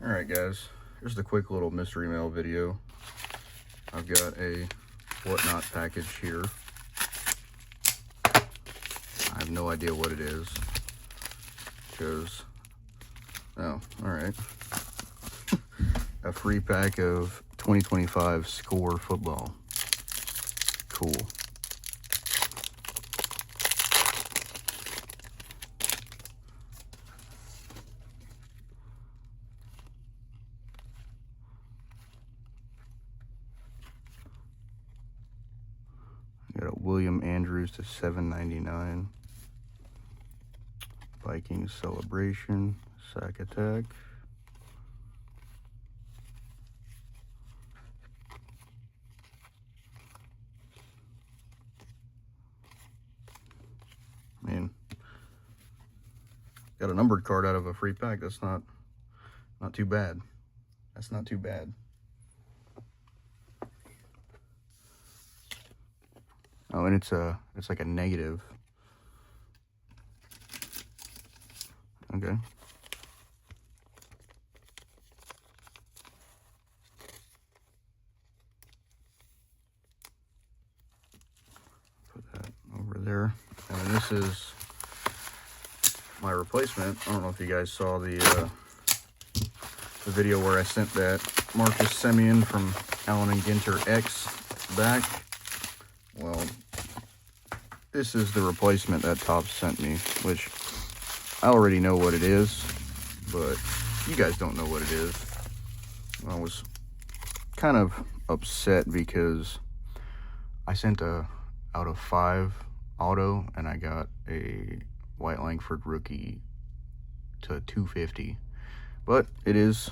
Alright guys, just a quick little mystery mail video. I've got a whatnot package here. I have no idea what it is. Because, oh, alright. A free pack of 2025 Score football. Cool. Got a William Andrews to $7.99. Vikings Celebration, Sack Attack. I mean, got a numbered card out of a free pack. That's not too bad. That's not too bad. Oh, and it's like a negative. Okay. Put that over there. And then this is my replacement. I don't know if you guys saw the video where I sent that Marcus Semien from Allen and Ginter X back. Well, this is the replacement that Topps sent me, which I already know what it is, but you guys don't know what it is. I was kind of upset because I sent a out of 5 auto and I got a White Langford rookie to 250. But it is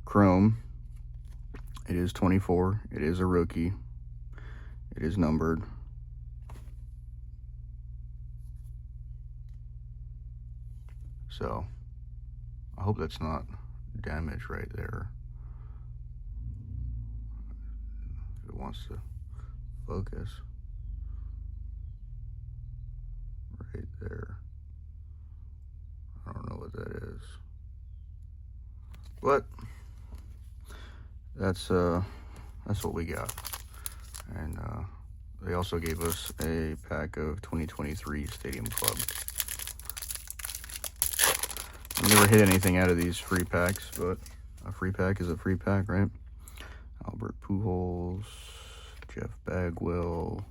chrome. It is 24. It is a rookie. It is numbered. So, I hope that's not damage right there. If it wants to focus. Right there. I don't know what that is. But, that's what we got. And they also gave us a pack of 2023 Stadium Club. I never hit anything out of these free packs, but a free pack is a free pack, right? Albert Pujols, Jeff Bagwell,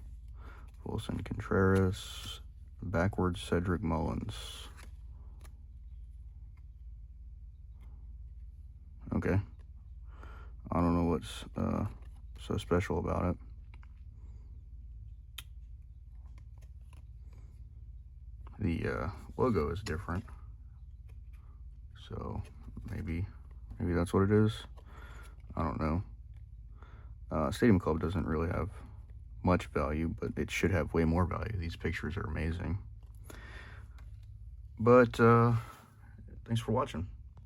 Wilson Contreras, backwards Cedric Mullins. Okay. I don't know what's so special about it. The logo is different. So maybe that's what it is. I don't know. Stadium Club doesn't really have much value, but it should have way more value. These pictures are amazing. But thanks for watching.